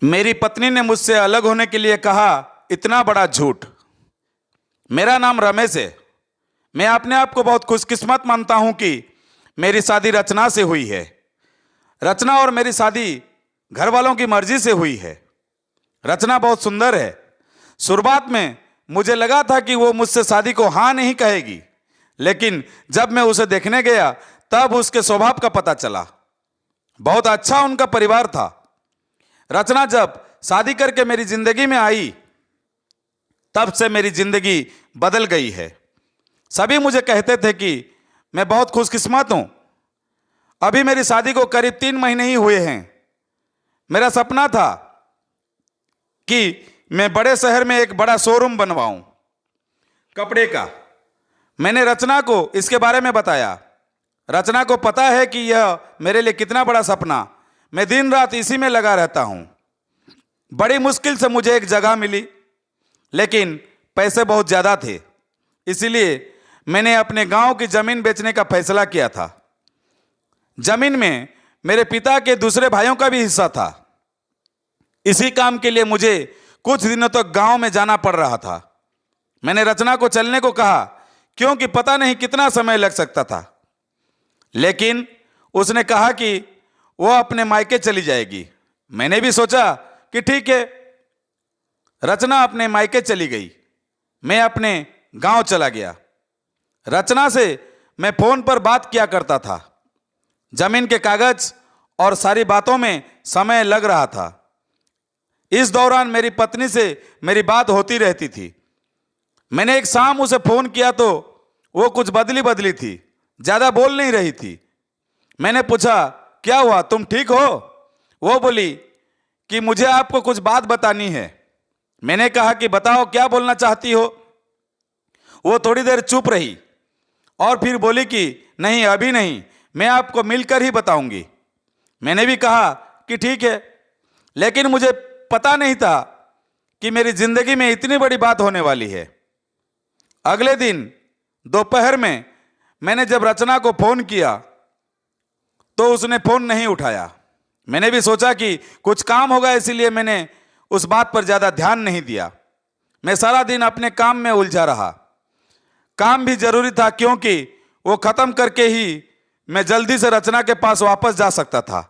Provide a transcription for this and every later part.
मेरी पत्नी ने मुझसे अलग होने के लिए कहा, इतना बड़ा झूठ। मेरा नाम रमेश है। मैं अपने आप को बहुत खुशकिस्मत मानता हूं कि मेरी शादी रचना से हुई है। रचना और मेरी शादी घर वालों की मर्जी से हुई है। रचना बहुत सुंदर है। शुरुआत में मुझे लगा था कि वो मुझसे शादी को हाँ नहीं कहेगी, लेकिन जब मैं उसे देखने गया तब उसके स्वभाव का पता चला। बहुत अच्छा उनका परिवार था। रचना जब शादी करके मेरी जिंदगी में आई तब से मेरी जिंदगी बदल गई है। सभी मुझे कहते थे कि मैं बहुत खुशकिस्मत हूं। अभी मेरी शादी को करीब 3 महीने ही हुए हैं। मेरा सपना था कि मैं बड़े शहर में एक बड़ा शोरूम बनवाऊं कपड़े का। मैंने रचना को इसके बारे में बताया। रचना को पता है कि यह मेरे लिए कितना बड़ा सपना। मैं दिन रात इसी में लगा रहता हूं। बड़ी मुश्किल से मुझे एक जगह मिली, लेकिन पैसे बहुत ज़्यादा थे। इसीलिए मैंने अपने गांव की ज़मीन बेचने का फैसला किया था। ज़मीन में मेरे पिता के दूसरे भाइयों का भी हिस्सा था। इसी काम के लिए मुझे कुछ दिनों तक गांव में जाना पड़ रहा था। मैंने रचना को चलने को कहा, क्योंकि पता नहीं कितना समय लग सकता था, लेकिन उसने कहा कि वो अपने मायके चली जाएगी। मैंने भी सोचा कि ठीक है। रचना अपने मायके चली गई। मैं अपने गांव चला गया। रचना से मैं फोन पर बात किया करता था। जमीन के कागज और सारी बातों में समय लग रहा था। इस दौरान मेरी पत्नी से मेरी बात होती रहती थी। मैंने एक शाम उसे फोन किया तो वो कुछ बदली बदली थी, ज्यादा बोल नहीं रही थी। मैंने पूछा, क्या हुआ, तुम ठीक हो? वो बोली कि मुझे आपको कुछ बात बतानी है। मैंने कहा कि बताओ, क्या बोलना चाहती हो? वो थोड़ी देर चुप रही और फिर बोली कि नहीं, अभी नहीं, मैं आपको मिलकर ही बताऊंगी। मैंने भी कहा कि ठीक है, लेकिन मुझे पता नहीं था कि मेरी जिंदगी में इतनी बड़ी बात होने वाली है। अगले दिन दोपहर में मैंने जब रचना को फोन किया तो उसने फोन नहीं उठाया। मैंने भी सोचा कि कुछ काम होगा, इसीलिए मैंने उस बात पर ज्यादा ध्यान नहीं दिया। मैं सारा दिन अपने काम में उलझा रहा। काम भी जरूरी था, क्योंकि वो खत्म करके ही मैं जल्दी से रचना के पास वापस जा सकता था।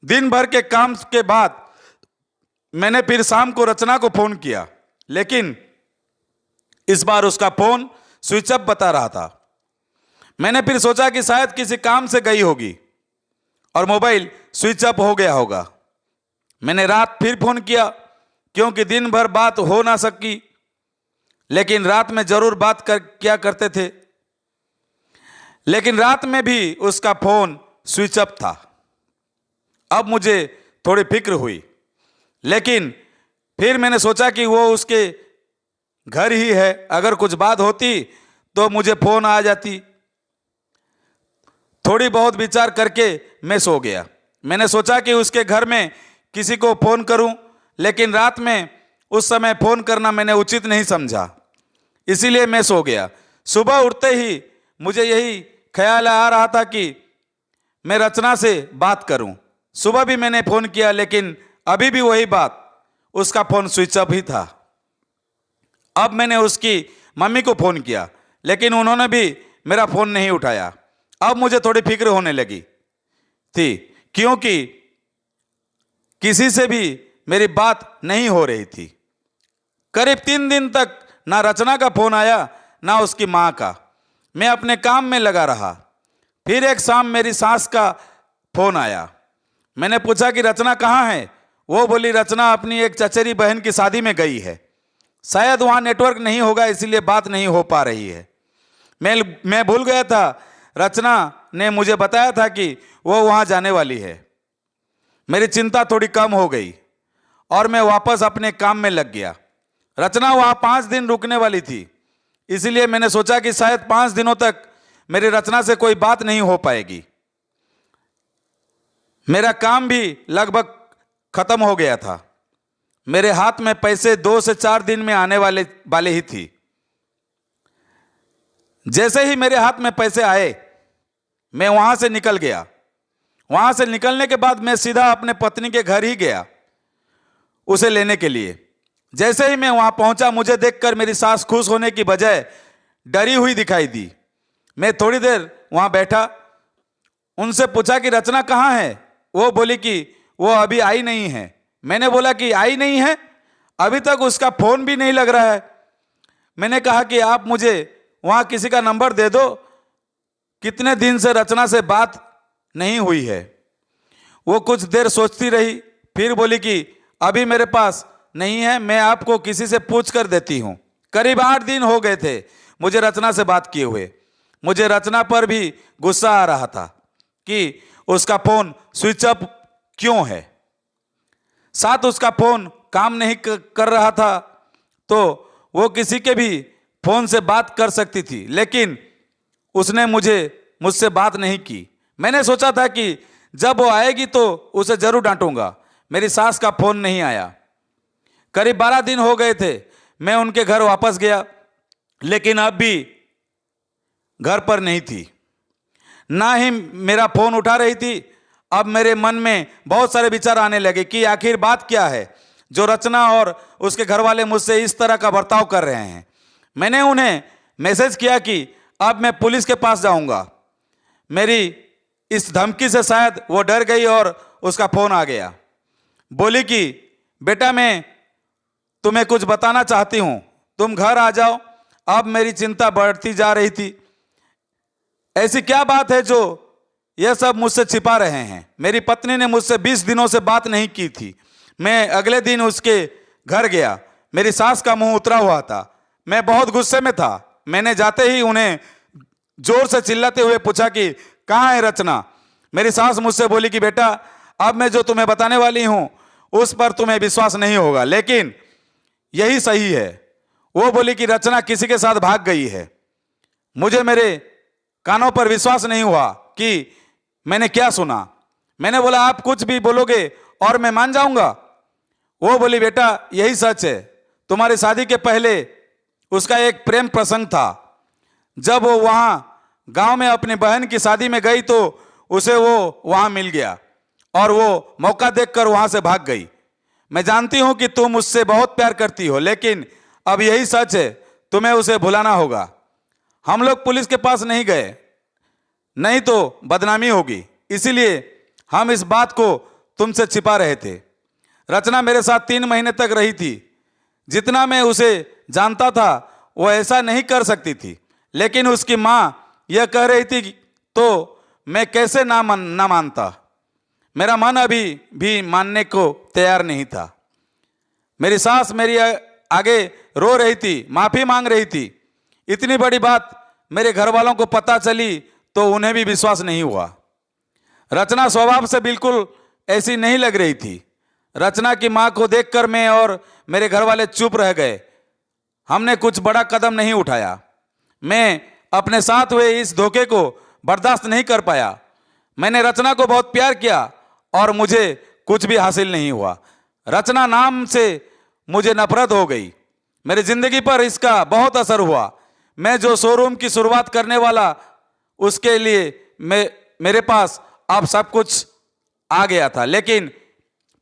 दिन भर के काम के बाद मैंने फिर शाम को रचना को फोन किया, लेकिन इस बार उसका फोन स्विच ऑफ बता रहा था। मैंने फिर सोचा कि शायद किसी काम से गई होगी और मोबाइल स्विच ऑफ हो गया होगा। मैंने रात फिर फोन किया, क्योंकि दिन भर बात हो ना सकी, लेकिन रात में जरूर बात किया करते थे। लेकिन रात में भी उसका फोन स्विच ऑफ था। अब मुझे थोड़ी फिक्र हुई, लेकिन फिर मैंने सोचा कि वो उसके घर ही है, अगर कुछ बात होती तो मुझे फोन आ जाती। थोड़ी बहुत विचार करके मैं सो गया। मैंने सोचा कि उसके घर में किसी को फोन करूं, लेकिन रात में उस समय फोन करना मैंने उचित नहीं समझा, इसीलिए मैं सो गया। सुबह उठते ही मुझे यही ख्याल आ रहा था कि मैं रचना से बात करूं। सुबह भी मैंने फोन किया, लेकिन अभी भी वही बात, उसका फोन स्विच ऑफ ही था। अब मैंने उसकी मम्मी को फोन किया, लेकिन उन्होंने भी मेरा फोन नहीं उठाया। अब मुझे थोड़ी फिक्र होने लगी थी, क्योंकि किसी से भी मेरी बात नहीं हो रही थी। करीब 3 दिन तक ना रचना का फोन आया, ना उसकी माँ का। मैं अपने काम में लगा रहा। फिर एक शाम मेरी सास का फोन आया। मैंने पूछा कि रचना कहाँ है? वो बोली, रचना अपनी एक चचेरी बहन की शादी में गई है। शायद वहाँ नेटवर्क नहीं होगा, इसीलिए बात नहीं हो पा रही है। मैं भूल गया था। रचना ने मुझे बताया था कि वो वहाँ जाने वाली है। मेरी चिंता थोड़ी कम हो गई और मैं वापस अपने काम में लग गया। रचना वहाँ 5 दिन रुकने वाली थी, इसीलिए मैंने सोचा कि शायद 5 दिनों तक मेरी रचना से कोई बात नहीं हो पाएगी। मेरा काम भी लगभग खत्म हो गया था। मेरे हाथ में पैसे 2 से 4 दिन में आने वाले ही थी। जैसे ही मेरे हाथ में पैसे आए, मैं वहां से निकल गया। वहां से निकलने के बाद मैं सीधा अपने पत्नी के घर ही गया। उसे लेने के लिए। जैसे ही मैं वहां पहुंचा, मुझे देखकर मेरी सास खुश होने की बजाय डरी हुई दिखाई दी। मैं थोड़ी देर वहां बैठा, उनसे पूछा कि रचना कहाँ है। वो बोली कि वो अभी आई नहीं है। मैंने बोला कि आई नहीं है, अभी तक उसका फोन भी नहीं लग रहा है। मैंने कहा कि आप मुझे वहां किसी का नंबर दे दो, कितने दिन से रचना से बात नहीं हुई है। वो कुछ देर सोचती रही, फिर बोली कि अभी मेरे पास नहीं है, मैं आपको किसी से पूछ कर देती हूं। करीब 8 दिन हो गए थे मुझे रचना से बात किए हुए। मुझे रचना पर भी गुस्सा आ रहा था कि उसका फोन स्विच ऑफ क्यों है। साथ उसका फोन काम नहीं कर रहा था, तो वो किसी के भी फोन से बात कर सकती थी, लेकिन उसने मुझसे बात नहीं की। मैंने सोचा था कि जब वो आएगी तो उसे जरूर डांटूंगा। मेरी सास का फोन नहीं आया। करीब 12 दिन हो गए थे। मैं उनके घर वापस गया, लेकिन अब भी घर पर नहीं थी। ना ही मेरा फोन उठा रही थी। अब मेरे मन में बहुत सारे विचार आने लगे कि आखिर बात क्या है जो रचना और उसके घर वाले मुझसे इस तरह का बर्ताव कर रहे हैं। मैंने उन्हें मैसेज किया कि अब मैं पुलिस के पास जाऊंगा। मेरी इस धमकी से शायद वो डर गई और उसका फोन आ गया। बोली कि बेटा, मैं तुम्हें कुछ बताना चाहती हूं, तुम घर आ जाओ। अब मेरी चिंता बढ़ती जा रही थी। ऐसी क्या बात है जो यह सब मुझसे छिपा रहे हैं। मेरी पत्नी ने मुझसे 20 दिनों से बात नहीं की थी। मैं अगले दिन उसके घर गया। मेरी सास का मुंह उतरा हुआ था। मैं बहुत गुस्से में था। मैंने जाते ही उन्हें जोर से चिल्लाते हुए पूछा कि कहाँ है रचना। मेरी सास मुझसे बोली कि बेटा, अब मैं जो तुम्हें बताने वाली हूं उस पर तुम्हें विश्वास नहीं होगा, लेकिन यही सही है। वो बोली कि रचना किसी के साथ भाग गई है। मुझे मेरे कानों पर विश्वास नहीं हुआ कि मैंने क्या सुना। मैंने बोला, आप कुछ भी बोलोगे और मैं मान जाऊंगा। वो बोली, बेटा यही सच है। तुम्हारी शादी के पहले उसका एक प्रेम प्रसंग था। जब वो वहां गांव में अपनी बहन की शादी में गई तो उसे वो वहां मिल गया और वो मौका देखकर वहां से भाग गई। मैं जानती हूं कि तुम उससे बहुत प्यार करती हो, लेकिन अब यही सच है, तुम्हें उसे भुलाना होगा। हम लोग पुलिस के पास नहीं गए, नहीं तो बदनामी होगी, इसीलिए हम इस बात को तुमसे छिपा रहे थे। रचना मेरे साथ 3 महीने तक रही थी। जितना मैं उसे जानता था वो ऐसा नहीं कर सकती थी, लेकिन उसकी माँ यह कह रही थी तो मैं कैसे ना मानता। मेरा मन अभी भी मानने को तैयार नहीं था। मेरी सास मेरी आगे रो रही थी, माफी मांग रही थी। इतनी बड़ी बात मेरे घर वालों को पता चली तो उन्हें भी विश्वास नहीं हुआ। रचना स्वभाव से बिल्कुल ऐसी नहीं लग रही थी। रचना की मां को देखकर मैं और मेरे घर वाले चुप रह गए। हमने कुछ बड़ा कदम नहीं उठाया। मैं अपने साथ हुए इस धोखे को बर्दाश्त नहीं कर पाया। मैंने रचना को बहुत प्यार किया और मुझे कुछ भी हासिल नहीं हुआ। रचना नाम से मुझे नफरत हो गई। मेरी जिंदगी पर इसका बहुत असर हुआ। मैं जो शोरूम की शुरुआत करने वाला, उसके लिए मेरे पास अब सब कुछ आ गया था, लेकिन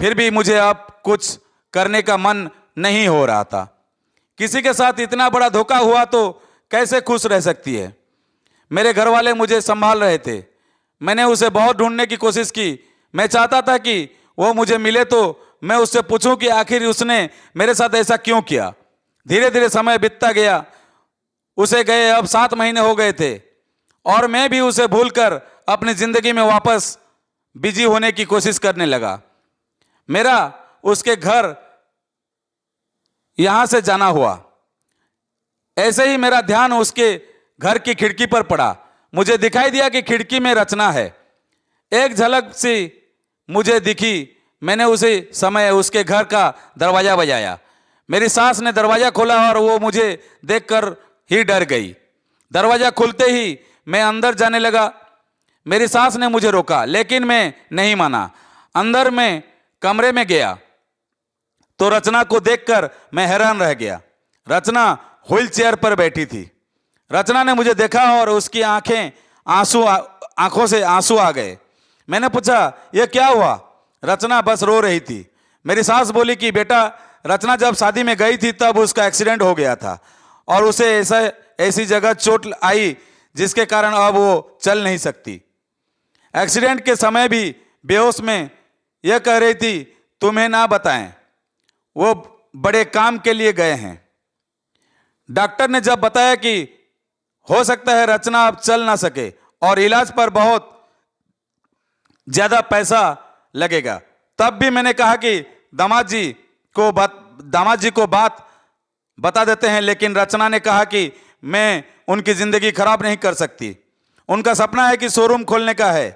फिर भी मुझे अब कुछ करने का मन नहीं हो रहा था। किसी के साथ इतना बड़ा धोखा हुआ तो कैसे खुश रह सकती है। मेरे घर वाले मुझे संभाल रहे थे। मैंने उसे बहुत ढूंढने की कोशिश की। मैं चाहता था कि वो मुझे मिले तो मैं उससे पूछूं कि आखिर उसने मेरे साथ ऐसा क्यों किया। धीरे धीरे समय बीतता गया। उसे गए अब 7 महीने हो गए थे और मैं भी उसे भूलकर अपनी जिंदगी में वापस बिजी होने की कोशिश करने लगा। मेरा उसके घर यहां से जाना हुआ। ऐसे ही मेरा ध्यान उसके घर की खिड़की पर पड़ा। मुझे दिखाई दिया कि खिड़की में रचना है। एक झलक सी मुझे दिखी। मैंने उसी समय उसके घर का दरवाजा बजाया। मेरी सास ने दरवाजा खोला और वो मुझे देखकर ही डर गई। दरवाजा खुलते ही मैं अंदर जाने लगा। मेरी सास ने मुझे रोका, लेकिन मैं नहीं माना। अंदर में कमरे में गया तो रचना को देखकर मैं हैरान रह गया। रचना व्हील चेयर पर बैठी थी। रचना ने मुझे देखा और उसकी आंखों से आंसू आ गए। मैंने पूछा, यह क्या हुआ? रचना बस रो रही थी। मेरी सास बोली कि बेटा, रचना जब शादी में गई थी तब उसका एक्सीडेंट हो गया था और उसे ऐसी जगह चोट आई जिसके कारण अब वो चल नहीं सकती। एक्सीडेंट के समय भी बेहोश में यह कह रही थी, तुम्हें ना बताएं, वो बड़े काम के लिए गए हैं। डॉक्टर ने जब बताया कि हो सकता है रचना अब चल ना सके और इलाज पर बहुत ज्यादा पैसा लगेगा, तब भी मैंने कहा कि दामाद जी को बात बता देते हैं। लेकिन रचना ने कहा कि मैं उनकी जिंदगी खराब नहीं कर सकती। उनका सपना है कि शोरूम खोलने का है।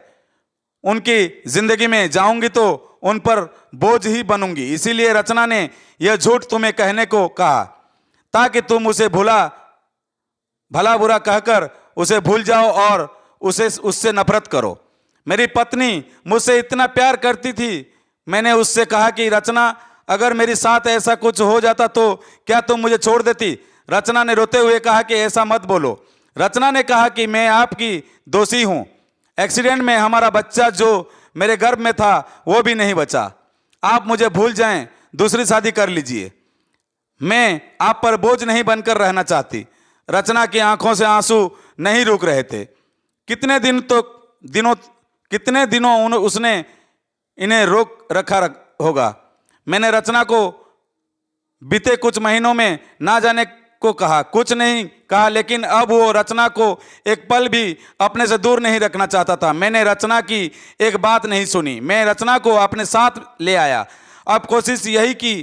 उनकी जिंदगी में जाऊंगी तो उन पर बोझ ही बनूंगी। इसीलिए रचना ने यह झूठ तुम्हें कहने को कहा ताकि तुम उसे भला बुरा कहकर उसे भूल जाओ और उससे नफरत करो। मेरी पत्नी मुझसे इतना प्यार करती थी। मैंने उससे कहा कि रचना, अगर मेरे साथ ऐसा कुछ हो जाता तो क्या तुम मुझे छोड़ देती? रचना ने रोते हुए कहा कि ऐसा मत बोलो। रचना ने कहा कि मैं आपकी दोषी हूं। एक्सीडेंट में हमारा बच्चा जो मेरे गर्भ में था वो भी नहीं बचा। आप मुझे भूल जाएं, दूसरी शादी कर लीजिए। मैं आप पर बोझ नहीं बनकर रहना चाहती। रचना की आंखों से आंसू नहीं रुक रहे थे। कितने दिनों उसने इन्हें रोक रखा होगा। मैंने रचना को बीते कुछ महीनों में ना जाने को कहा, कुछ नहीं कहा, लेकिन अब वो रचना को एक पल भी अपने से दूर नहीं रखना चाहता था। मैंने रचना की एक बात नहीं सुनी। मैं रचना को अपने साथ ले आया। अब कोशिश यही कि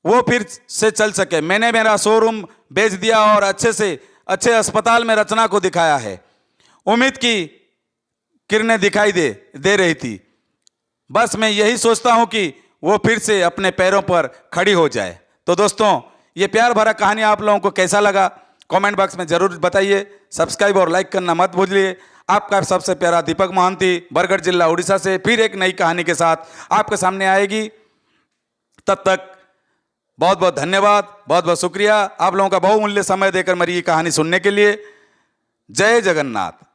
वो फिर से चल सके। मैंने मेरा शोरूम बेच दिया और अच्छे अस्पताल में रचना को दिखाया है। उम्मीद की किरणें दिखाई दे रही थी। बस मैं यही सोचता हूं कि वो फिर से अपने पैरों पर खड़ी हो जाए। तो दोस्तों, ये प्यार भरा कहानी आप लोगों को कैसा लगा कमेंट बॉक्स में जरूर बताइए। सब्सक्राइब और लाइक करना मत भूलिए। आपका सबसे प्यारा दीपक मोहंती, बरगढ़ जिला उड़ीसा से फिर एक नई कहानी के साथ आपके सामने आएगी। तब तक बहुत बहुत धन्यवाद, बहुत बहुत शुक्रिया आप लोगों का बहुमूल्य समय देकर मेरी ये कहानी सुनने के लिए। जय जगन्नाथ।